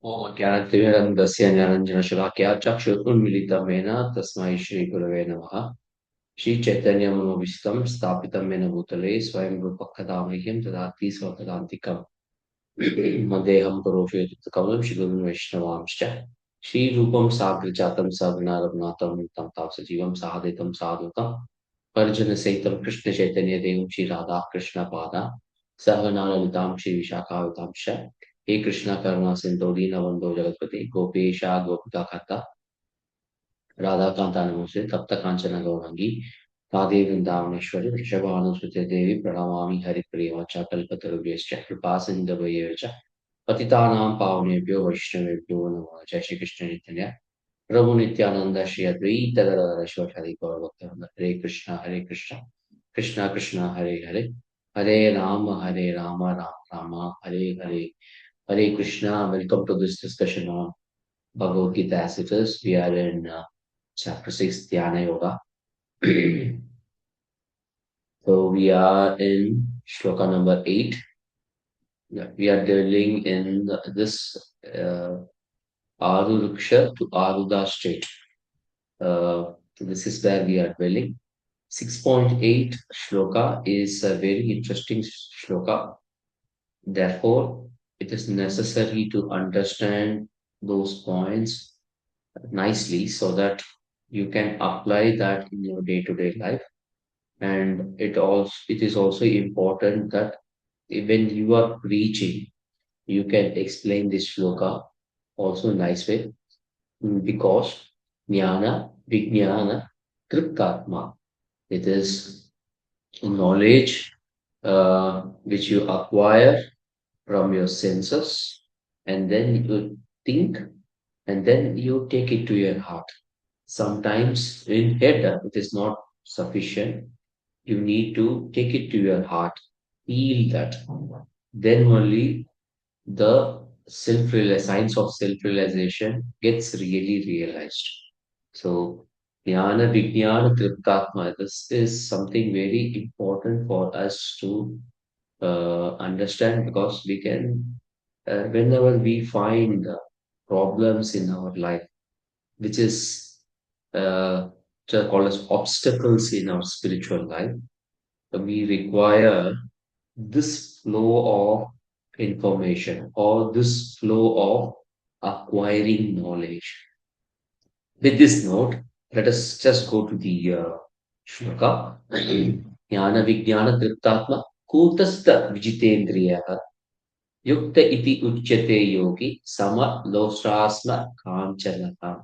ओम ज्ञानतिमिरन्दस्य ज्ञानञ्जनशलाकया चक्षुरुन्मिलितं तस्मै श्रीगुरवे नमः। श्रीचैतन्यमनोभीष्टं स्थापितं येन भूतले स्वयं रूपः कदा मह्यं ददाति स्वपदान्तिकम्। मन्देऽहं करोषि शिगुरुन् वैष्णवांश्च श्रीरूपं साग्रजातं सगुणारघुनाथं तं तापसजीवं साधयितं साधुतं परिजनसहितं कृष्णचैतन्यदेवं श्रीराधा कृष्णपादा सहगणा श्रीविशाखावितांश्च हे कृष्ण करुणा सिन्धो दीनबन्धो जगत्पते गोपेशा गोपिकान्ता राधाकान्ता नमोऽस्ते तप्त काञ्चन गौरङ्गी राधे वृन्दावनेश्वरि वृषभानुसुते देवी प्रणमामि हरिप्रिय कल्पतरुभ्यश्च कृपा सिन्धवैः च पतितानां पावनेभ्यो वैष्णवेभ्यो नमः। जय श्री कृष्ण चैतन्य प्रभु नित्यानंद श्री अद्वैत गदाधर शिवाचार्य गौर भक्तवृंद हरे Krishna Krishna Krishna Hare Hare Ram Ram Ram Hare Hare Hare Krishna. Welcome to this discussion on Bhagavad Gita as it is. We are in chapter 6 Dhyana Yoga. So we are in shloka number 8. Yeah, we are dealing in this Aruruksha to Aruda state. This is where we are dwelling. 6.8 shloka is a very interesting shloka. Therefore, it is necessary to understand those points nicely so that you can apply that in your day-to-day life. And it is also important that when you are preaching, you can explain this shloka also in nice way. Because jnana, vijnana, triptatma. It is knowledge which you acquire from your senses, and then you think, and then you take it to your heart. Sometimes in head it is not sufficient. You need to take it to your heart, feel that. Then only the science of self-realization gets really realized. So, jnana, vijnana, triptatma, this is something very important for us to understand because we can, whenever we find problems in our life, which is called as obstacles in our spiritual life, we require this flow of information or this flow of acquiring knowledge. With this note, let us just go to the shloka. Jnana Vijnana Triptatma Kutastha Vijitendriya Yukta iti uchyate yogi sama losrasma kanchanaka.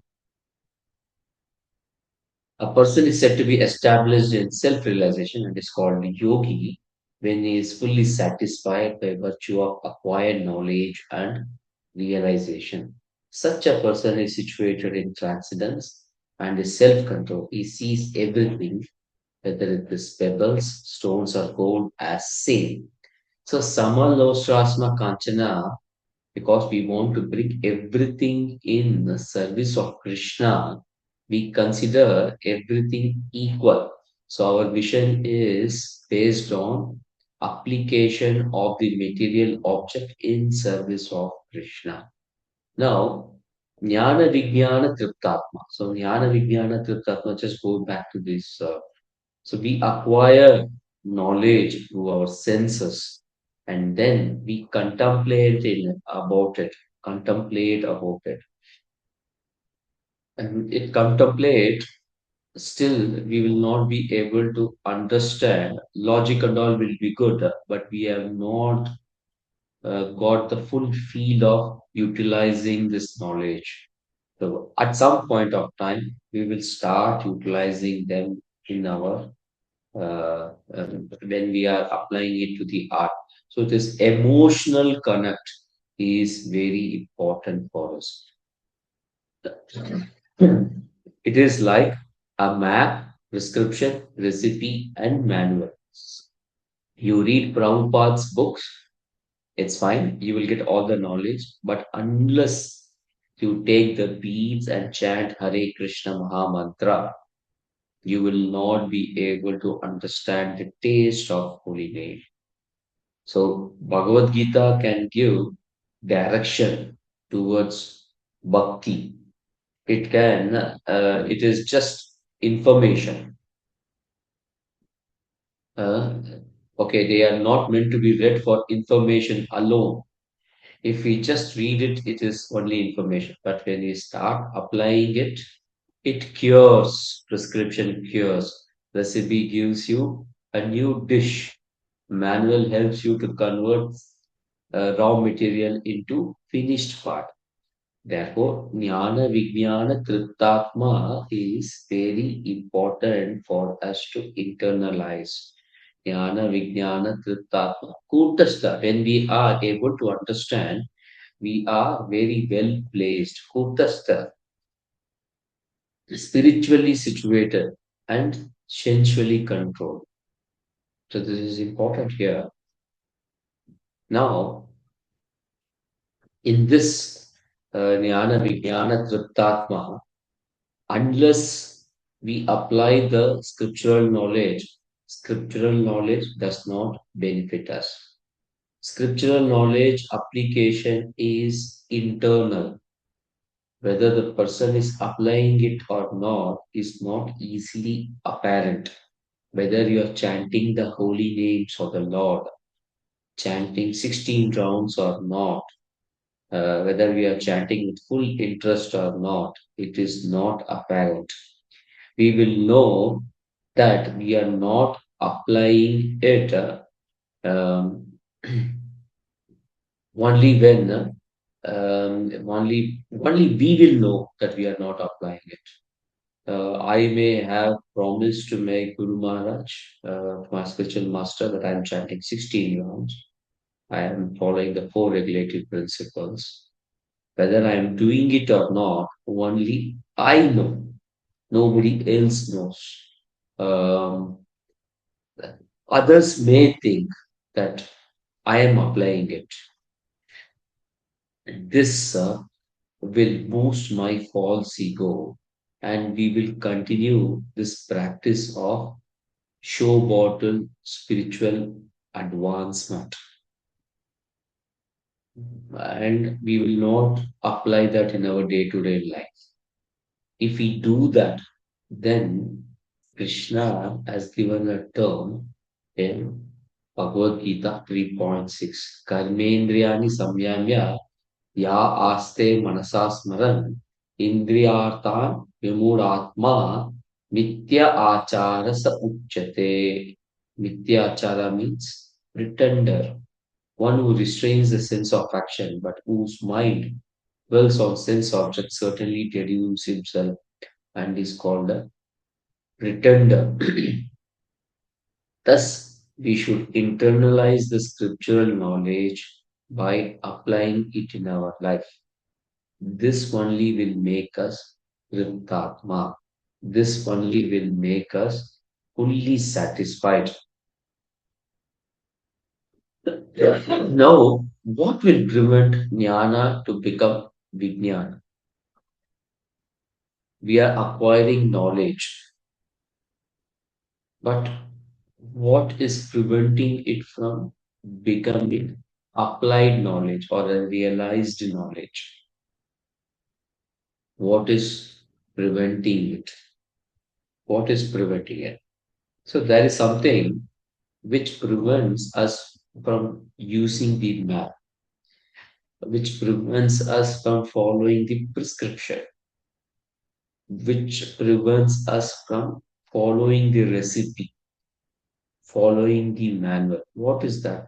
A person is said to be established in self-realization and is called yogi when he is fully satisfied by virtue of acquired knowledge and realization. Such a person is situated in transcendence and is self-control. He sees everything, whether it is pebbles, stones, or gold, as same. So, Samalosrasma Kanchana, because we want to bring everything in the service of Krishna, we consider everything equal. So our vision is based on application of the material object in service of Krishna. Now, Jnana Vijnana Triptatma. So Jnana Vijnana Triptatma, just go back to this. So we acquire knowledge through our senses and then we contemplate about it. And it contemplate, still we will not be able to understand. Logic and all will be good, but we have not got the full feel of utilizing this knowledge. So at some point of time, we will start utilizing them in our when we are applying it to the art. So this emotional connect is very important for us. It is like a map, prescription, recipe, and manual. You read Prabhupada's books, it's fine, you will get all the knowledge, but unless you take the beads and chant Hare Krishna Maha Mantra, you will not be able to understand the taste of holy name. So Bhagavad Gita can give direction, towards bhakti. It is just information. Uh, okay, they are not meant to be read for information alone. If we just read it, it is only information. But when we start applying it, it cures, prescription cures. Recipe gives you a new dish. Manual helps you to convert raw material into finished part. Therefore, Jnana Vijnana Kritatma is very important for us to internalize. Jnana Vijnana Kritatma. Kutastha, when we are able to understand, we are very well placed. Kutastha, spiritually situated and sensually controlled. So this is important here. Now, in this Jnana Vijnana Kritatma, unless we apply the scriptural knowledge does not benefit us. Scriptural knowledge application is internal. Whether the person is applying it or not is not easily apparent. Whether you are chanting the holy names of the Lord, chanting 16 rounds or not, whether we are chanting with full interest or not, it is not apparent. We will know that we are not applying it um, only when only we will know that we are not applying it. I may have promised to make Guru Maharaj, my spiritual master, that I am chanting 16 rounds. I am following the four regulative principles. Whether I am doing it or not, only I know. Nobody else knows. Um, Others may think that I am applying it. This will boost my false ego, and we will continue this practice of show bottle spiritual advancement. And we will not apply that in our day to day life. If we do that, then Krishna has given a term in Bhagavad Gita 3.6. Karmendriyani samyamya ya aste manasa smaran indriyarthan vimudatma mitya achara sa uchyate. Mitya achara means pretender, one who restrains the sense of action but whose mind dwells on sense objects certainly deludes himself and is called a pretender. Thus, we should internalize the scriptural knowledge by applying it in our life. This only will make us Ritatma. This only will make us fully satisfied. Now, what will prevent jnana to become vijnana? We are acquiring knowledge, but what is preventing it from becoming applied knowledge or a realized knowledge? What is preventing it? What is preventing it? So there is something which prevents us from using the map, which prevents us from following the prescription, which prevents us from following the recipe, following the manual. What is that?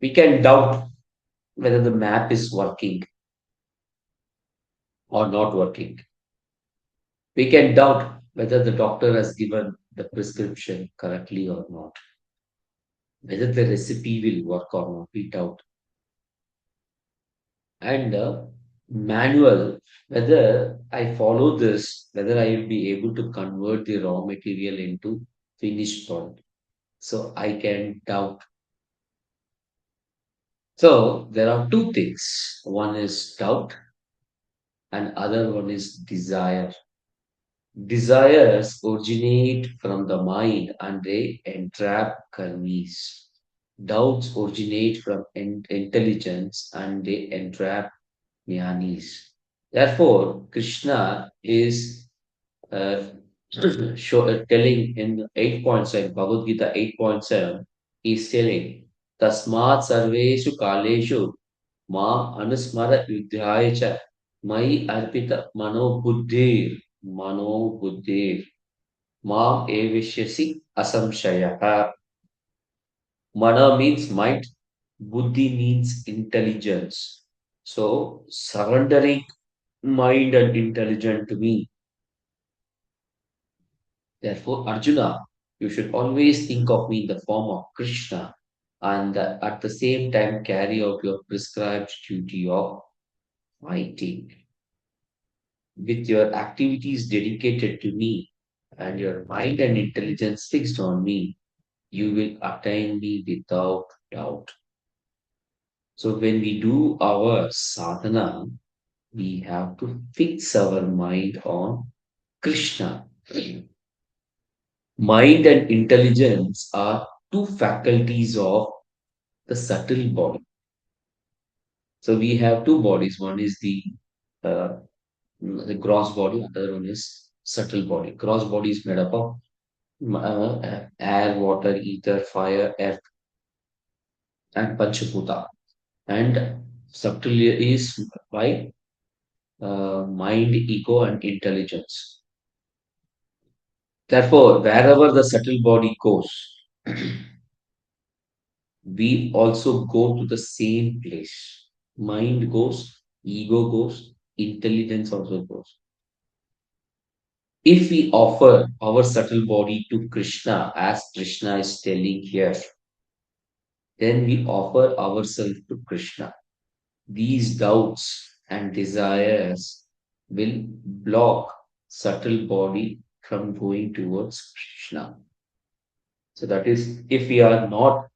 We can doubt whether the map is working or not working. We can doubt whether the doctor has given the prescription correctly or not, whether the recipe will work or not. We doubt. And manual, whether I follow this, whether I will be able to convert the raw material into finished product. So I can doubt. So there are two things. One is doubt, and other one is desire. Desires originate from the mind and they entrap karmis. Doubts originate from intelligence and they entrap jnanis. Therefore, Krishna is uh, telling in 8.7, Bhagavad Gita 8.7, he's telling, Tasmat sarveshu kaleshu ma anusmara yudhaya cha mai arpita mano buddhir ma evishyasi asamshaya. Mana means might, buddhi means intelligence. So, surrendering mind and intelligence to me. Therefore, Arjuna, you should always think of me in the form of Krishna and at the same time carry out your prescribed duty of fighting. With your activities dedicated to me and your mind and intelligence fixed on me, you will attain me without doubt. So, when we do our sadhana, we have to fix our mind on Krishna. Mind and intelligence are two faculties of the subtle body. So we have two bodies. One is uh, the gross body, other one is subtle body. Gross body is made up of air, water, ether, fire, earth, and Panchaputa. And subtle is by mind, ego, and intelligence. Therefore, wherever the subtle body goes, we also go to the same place. Mind goes, ego goes, intelligence also goes. If we offer our subtle body to Krishna, as Krishna is telling here, then we offer ourselves to Krishna. These doubts and desires will block subtle body from going towards Krishna. So that is, if we are not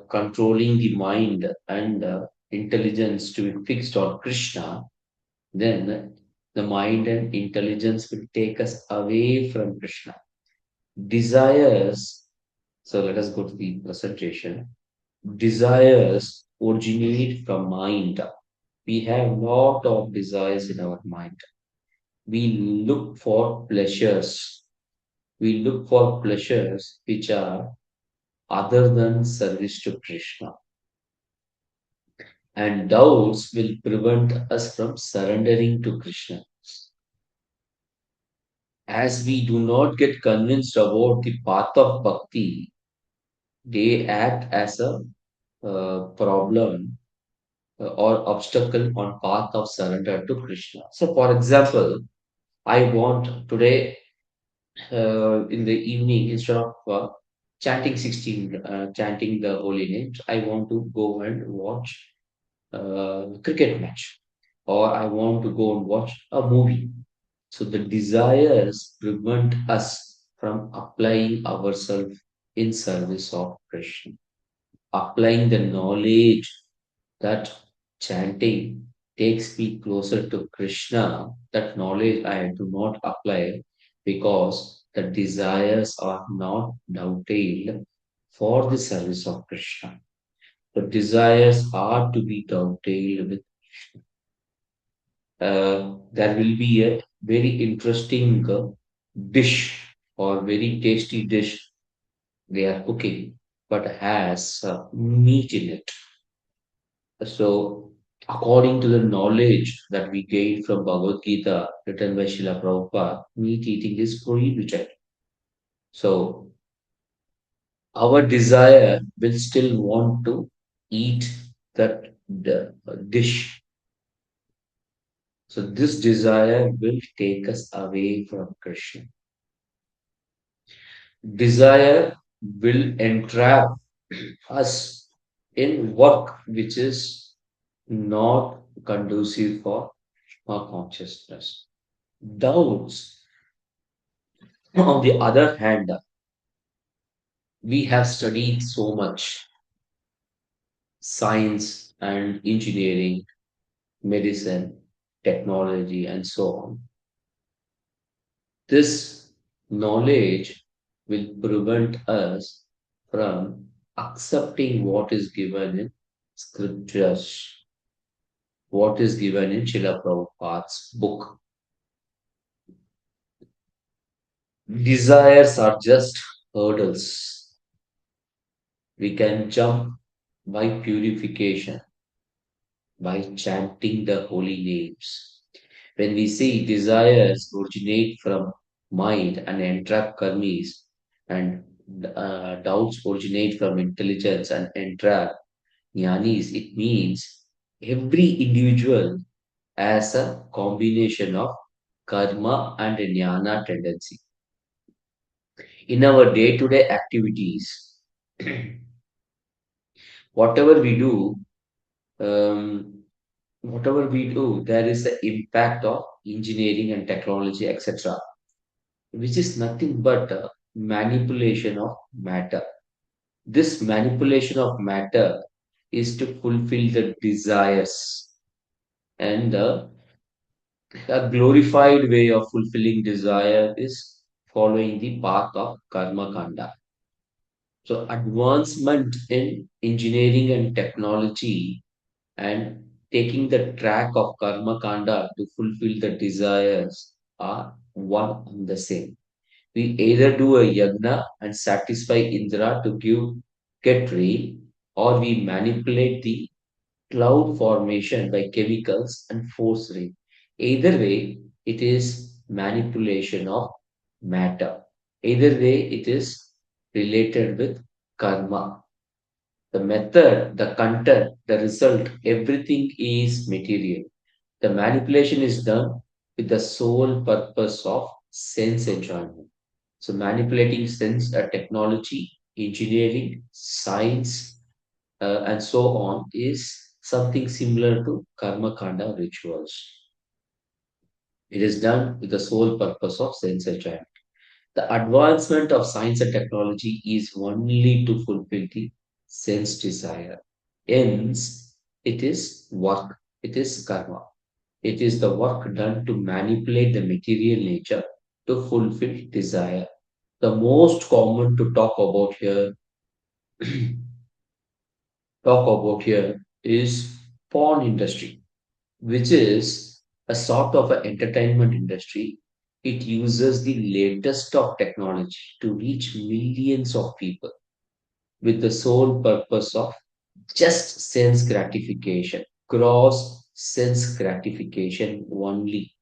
controlling the mind and intelligence to be fixed on Krishna, then the mind and intelligence will take us away from Krishna. Desires, so let us go to the presentation. Desires originate from mind. We have lot of desires in our mind. We look for pleasures. We look for pleasures which are other than service to Krishna. And doubts will prevent us from surrendering to Krishna. As we do not get convinced about the path of bhakti, they act as a problem or obstacle on path of surrender to Krishna. So, for example, I want today in the evening instead of chanting the holy names, I want to go and watch cricket match, or I want to go and watch a movie. So the desires prevent us from applying ourselves in service of Krishna, applying the knowledge that chanting takes me closer to Krishna. That knowledge I do not apply because the desires are not dovetailed for the service of Krishna. The desires are to be dovetailed with there will be a very interesting dish or very tasty dish they are cooking, but has meat in it. So, according to the knowledge that we gain from Bhagavad Gita, written by Srila Prabhupada, meat eating is prohibited. So, our desire will still want to eat that the dish. So, this desire will take us away from Krishna. Desire will entrap us in work which is not conducive for our consciousness. Doubts, on the other hand, we have studied so much science and engineering, medicine, technology, and so on. This knowledge will prevent us from accepting what is given in scriptures. what is given in Srila Prabhupada's book. Desires are just hurdles. We can jump by purification, by chanting the holy names. When we say desires originate from mind and entrap karmis, and doubts originate from intelligence and entrap jnanis, it means every individual has a combination of karma and jnana tendency. In our day-to-day activities, whatever we do, um, there is the impact of engineering and technology, etc., which is nothing but a manipulation of matter. This manipulation of matter is to fulfill the desires, and a glorified way of fulfilling desire is following the path of karma kanda. So, advancement in engineering and technology and taking the track of karma kanda to fulfill the desires are one and the same. We either do a yagna and satisfy Indra to get rain, or we manipulate the cloud formation by chemicals and force rain. Either way, it is manipulation of matter. Either way, it is related with karma. The method, the content, the result, everything is material. The manipulation is done with the sole purpose of sense enjoyment. So, manipulating sense, technology, engineering, science, and so on is something similar to karma kanda rituals. It is done with the sole purpose of sense enjoyment. The advancement of science and technology is only to fulfill the sense desire. Hence, it is work, it is karma. It is the work done to manipulate the material nature to fulfill desire. The most common to talk about here is porn industry, which is a sort of an entertainment industry. It uses the latest of technology to reach millions of people with the sole purpose of just sense gratification, gross sense gratification only.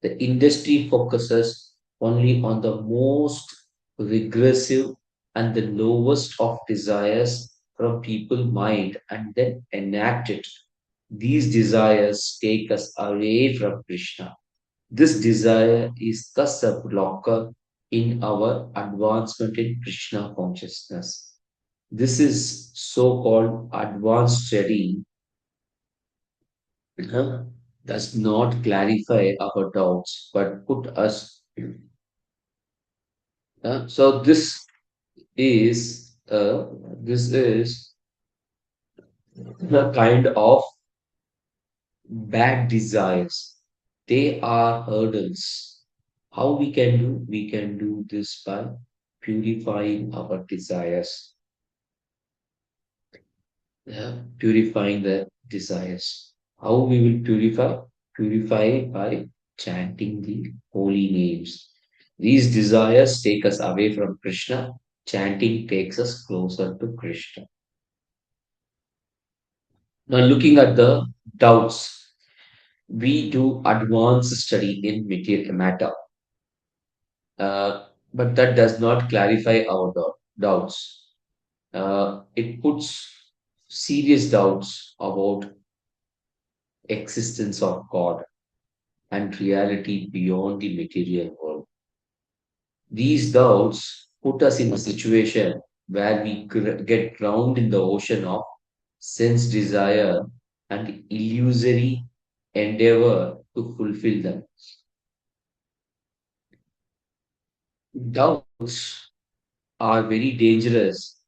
The industry focuses only on the most regressive and the lowest of desires from people's mind and then enact it. These desires take us away from Krishna. This desire is thus a blocker in our advancement in Krishna consciousness. This is so called advanced study uh, does not clarify our doubts but put us. So is this is a kind of bad desires. They are hurdles. How we can do? We can do this by purifying our desires. Yeah, purifying the desires. How we will purify? Purify by chanting the holy names. These desires take us away from Krishna. Chanting takes us closer to Krishna. Now, looking at the doubts, we do advanced study in material matter, but that does not clarify our doubts. It puts serious doubts about existence of God and reality beyond the material world. These doubts put us in a situation where we get drowned in the ocean of sense desire and illusory endeavor to fulfill them. Doubts are very dangerous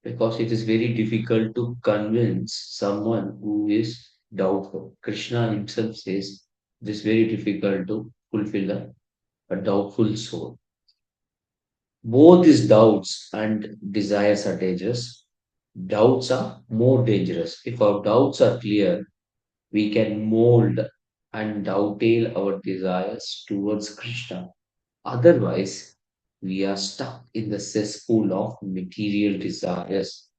because it is very difficult to convince someone who is doubtful. Krishna himself says it is very difficult to fulfill a doubtful soul. Both these doubts and desires are dangerous. Doubts are more dangerous. If our doubts are clear, we can mold and dovetail our desires towards Krishna. Otherwise, we are stuck in the cesspool of material desires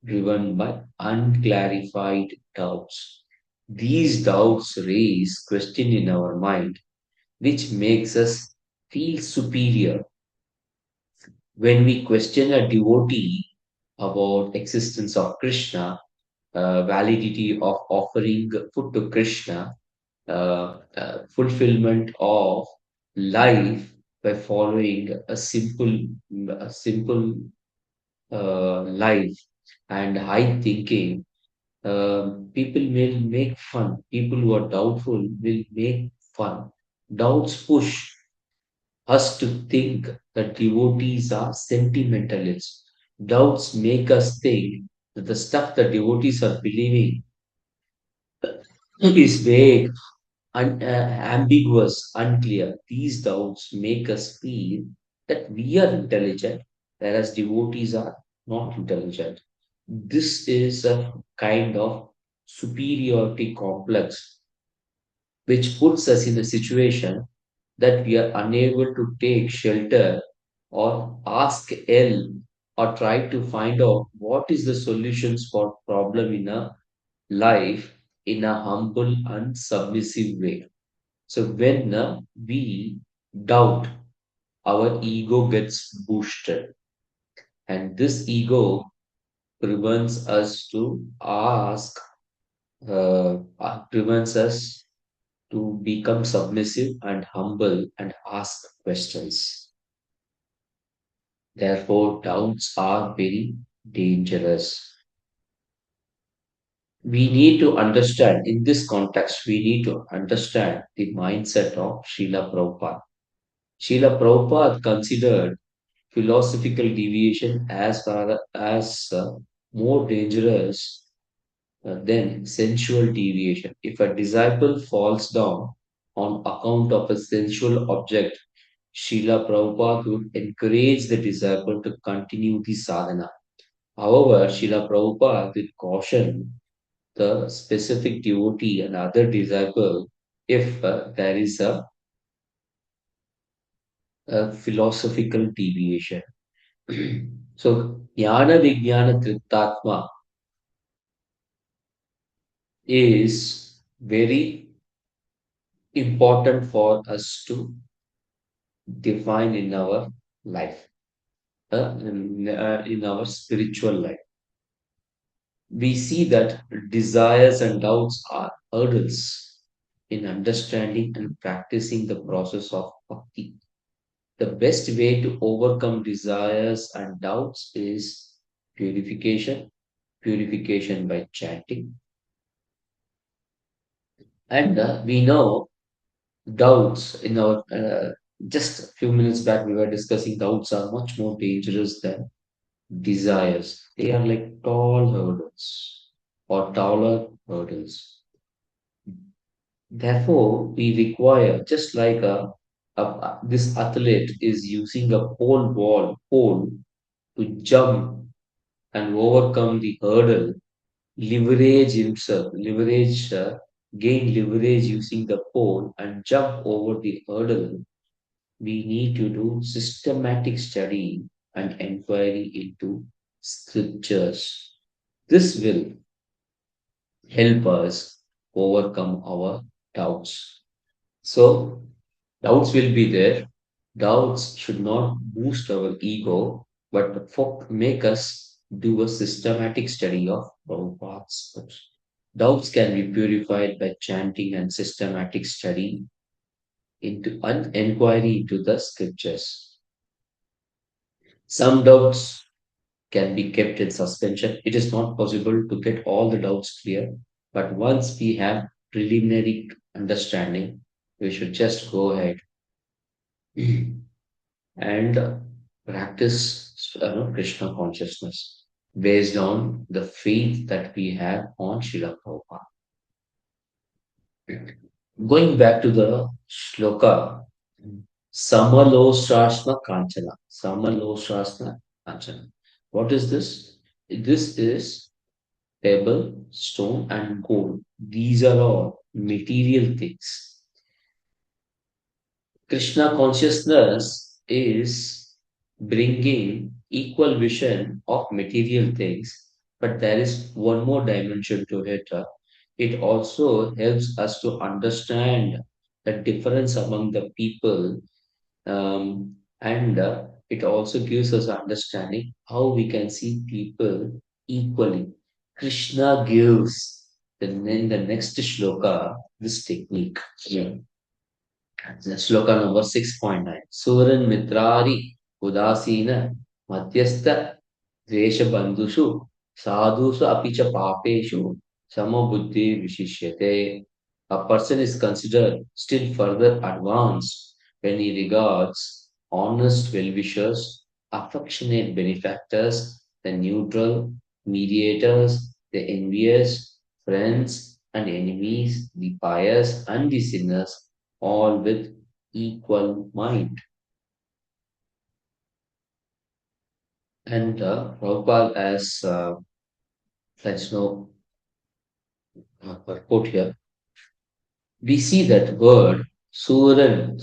driven by unclarified doubts. These doubts raise question in our mind, which makes us feel superior. When we question a devotee about existence of Krishna, validity of offering food to Krishna, fulfillment of life by following a simple life and high thinking. People will make fun. People who are doubtful will make fun. Doubts push us to think that devotees are sentimentalists. Doubts make us think that the stuff that devotees are believing is vague, ambiguous, unclear. These doubts make us feel that we are intelligent, whereas devotees are not intelligent. This is a kind of superiority complex which puts us in a situation that we are unable to take shelter or ask help or try to find out what is the solutions for problem in a life in a humble and submissive way. So when we doubt, our ego gets boosted, and this ego prevents us to ask, prevents us to become submissive and humble and ask questions. Therefore, doubts are very dangerous. We need to understand, in this context, we need to understand the mindset of Srila Prabhupada. Srila Prabhupada considered philosophical deviation as more dangerous than sensual deviation. If a disciple falls down on account of a sensual object, Srila Prabhupada would encourage the disciple to continue the sadhana. However, Srila Prabhupada would caution the specific devotee and other disciple if there is a philosophical deviation. So, Jnana Vijnana Triptatma is very important for us to define in our life, in our spiritual life. We see that desires and doubts are hurdles in understanding and practicing the process of bhakti. The best way to overcome desires and doubts is purification, purification by chanting. And we know doubts in our just a few minutes back we were discussing doubts are much more dangerous than desires. They are like tall hurdles or taller hurdles. Therefore, we require just like this athlete is using a pole to jump and overcome the hurdle, leverage himself, gain leverage using the pole and jump over the hurdle. We need to do systematic study and inquiry into scriptures. This will help us overcome our doubts. So, doubts will be there. Doubts should not boost our ego, but make us do a systematic study of Prabhupada's books. Doubts can be purified by chanting and systematic study into an inquiry into the scriptures. Some doubts can be kept in suspension. It is not possible to get all the doubts clear, but once we have preliminary understanding, we should just go ahead and practice Krishna consciousness based on the faith that we have on Srila Prabhupada. Going back to the shloka, Samalosrasna Kanchana. Samalosrasna Kanchana. What is this? This is pebble, stone, and gold. These are all material things. Krishna consciousness is bringing equal vision of material things, but there is one more dimension to it. It also helps us to understand the difference among the people, and it also gives us understanding how we can see people equally. Krishna gives in the next shloka this technique. Yeah. Shloka number 6.9. Suran Mitrari Udasina Madhyastha Dveshabandhushu Sadhusu Apicha Papeshu Samabuddhi Vishishyate. A person is considered still further advanced when he regards honest well-wishers, affectionate benefactors, the neutral, mediators, the envious, friends and enemies, the pious and the sinners, all with equal mind. And Prabhupada, as let's know, quote here, we see that word Suran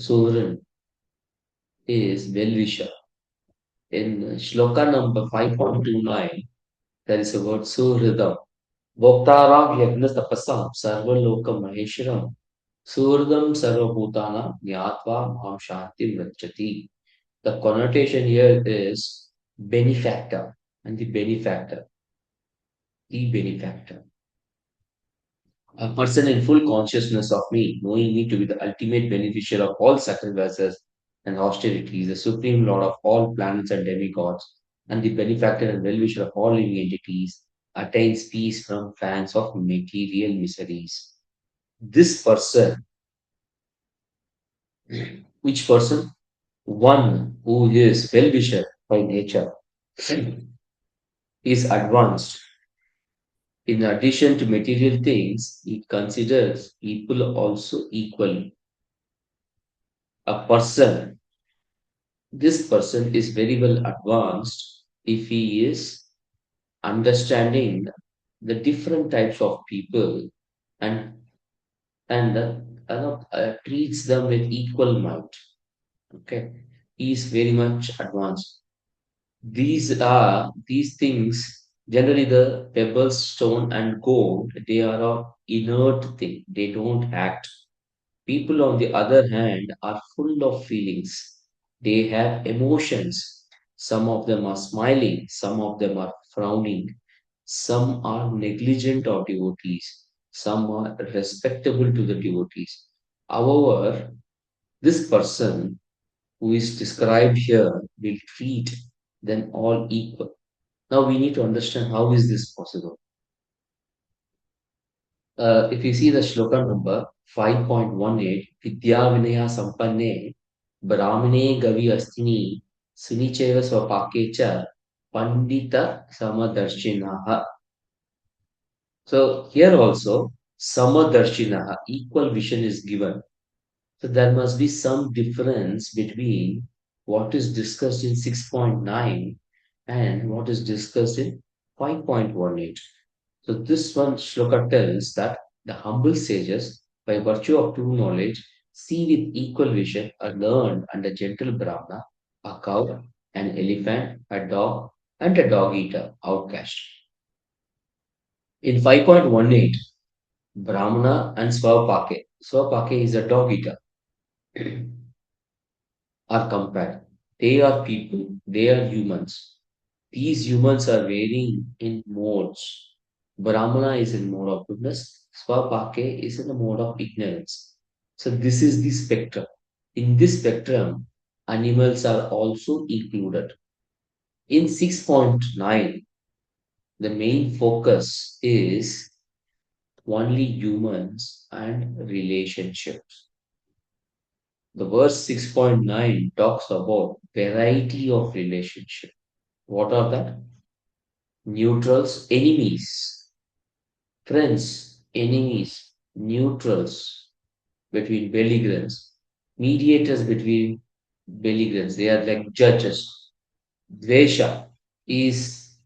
is well-wisher. In shloka number 5.29, there is a word Suhridam. Bhoktaram yagna tapasam sarvaloka maheshwaram Suhridam sarvabhutana jnatva maham shanti vrachati. The connotation here is benefactor and the benefactor. A person in full consciousness of me, knowing me to be the ultimate beneficiary of all sacrifices and austerities, the supreme lord of all planets and demigods, and the benefactor and well-wisher of all living entities, attains peace from fans of material miseries. This person, which person? One who is well-wisher by nature, is advanced. In addition to material things, he considers people also equal. A person, this person is very well advanced if he is understanding the different types of people and treats them with equal might. Okay, he is very much advanced. These things generally the pebbles, stone, and gold. They are a inert thing. They don't act. People, on the other hand, are full of feelings. They have emotions. Some of them are smiling, some of them are frowning, some are negligent of devotees, some are respectable to the devotees. However, this person who is described here will treat them all equal. Now we need to understand how is this possible. If you see the shloka number 5.18, Vidya Vinaya Sampanne Brahmane Gavi Astini Sunicheva Swapakecha Pandita Samadarshinaha. So here also Samadarshinaha, equal vision is given. So there must be some difference between what is discussed in 6.9 and what is discussed in 5.18. So this one shloka tells that the humble sages, by virtue of true knowledge, see with equal vision a learned and a gentle Brahmana, a cow, an elephant, a dog, and a dog eater, outcast. In 5.18, Brahmana and Swapake is a dog eater, are compared. They are people, they are humans. These humans are varying in modes. Brahmana is in mode of goodness, Swapake is in the mode of ignorance. So this is the spectrum. In this spectrum, animals are also included. In 6.9, the main focus is only humans and relationships. The verse 6.9 talks about variety of relationship. What are that? Neutrals, enemies, friends, enemies, neutrals between belligerents, mediators between belligerents. They are like judges. Dvesha is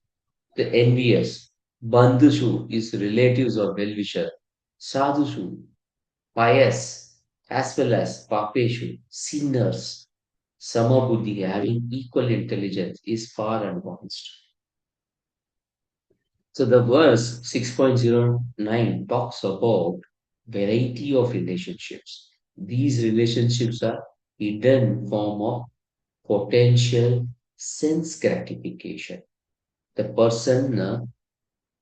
the envious. Bandhushu is relatives or well-wisher. Sadhushu, pious, as well as papeshu, sinners. Samabuddhi, having equal intelligence, is far advanced. So the verse 6.09 talks about variety of relationships. These relationships are hidden form of potential sense gratification. The person,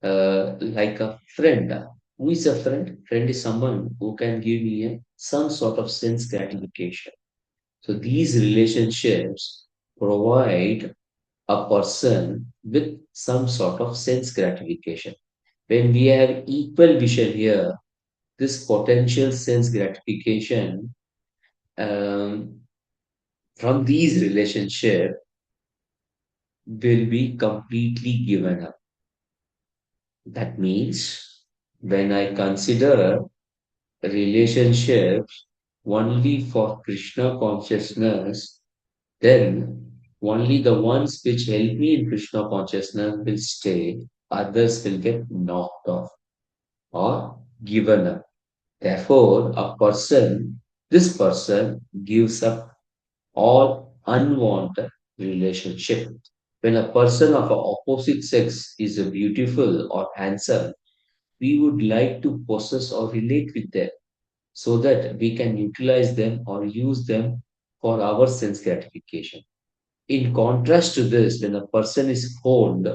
like a friend, who is a friend? Friend is someone who can give me some sort of sense gratification. So these relationships provide a person with some sort of sense gratification. When we have equal vision here, this potential sense gratification um, from these relationships will be completely given up. That means when I consider relationships only for Krishna consciousness, then only the ones which help me in Krishna consciousness will stay, others will get knocked off or given up. Therefore, this person gives up all unwanted relationship. When a person of a opposite sex is beautiful or handsome, we would like to possess or relate with them so that we can utilize them or use them for our sense gratification. In contrast to this, when a person is old,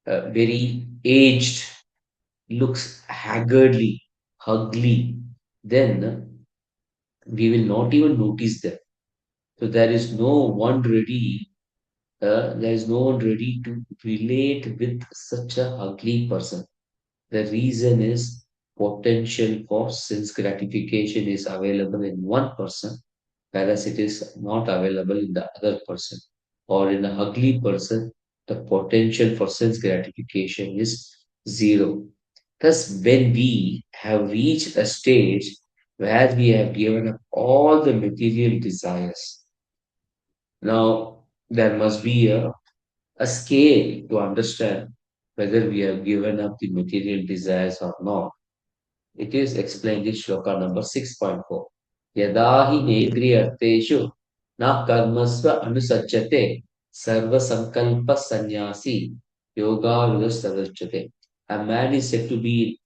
very aged, looks haggardly, ugly, then we will not even notice them. So there is no one ready to relate with such a ugly person. The reason is potential for sense gratification is available in one person, whereas it is not available in the other person. Or in a ugly person, the potential for sense gratification is zero. Thus, when we have reached a stage where we have given up all the material desires, now there must be a scale to understand whether we have given up the material desires or not. It is explained in shloka number 6.4. Yadahi nedriyarteshu na karmasva anusachyate sarva sankalpa sannyasi yoga sadachate. A man is said to be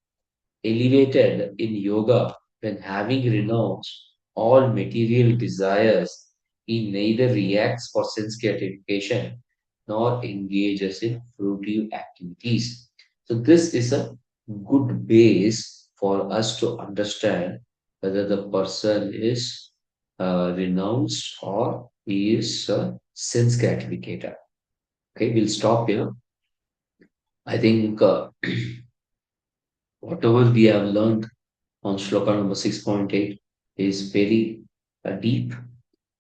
elevated in yoga when having renounced all material desires, he neither reacts for sense gratification nor engages in fruitive activities. So, this is a good base for us to understand whether the person is renounced or he is a sense gratificator. Okay, we'll stop here. I think whatever we have learned on shloka number 6.8 is very deep,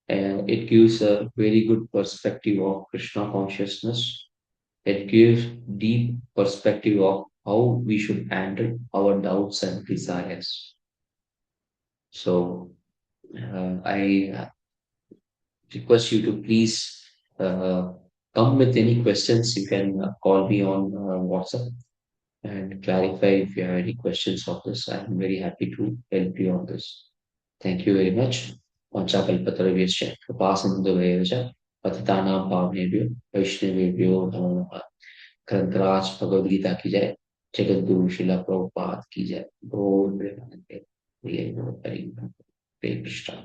and it gives a very good perspective of Krishna consciousness. It gives deep perspective of how we should handle our doubts and desires. So I request you to please uh, come with any questions. You can call me on WhatsApp and clarify if you have any questions of this. I'm very happy to help you on this. Thank you very much. Vanchakalpatarvyasya कृपासिन्धुभैरव पतितानां पावनेभ्यो वैष्णवेभ्यो नमो नमः। ग्रंथराज भगवद गीता की जय। जगत गुरु शिला प्रभुपाद की जय। बोल प्रेमानंदे प्रिय हरि हरे कृष्णा।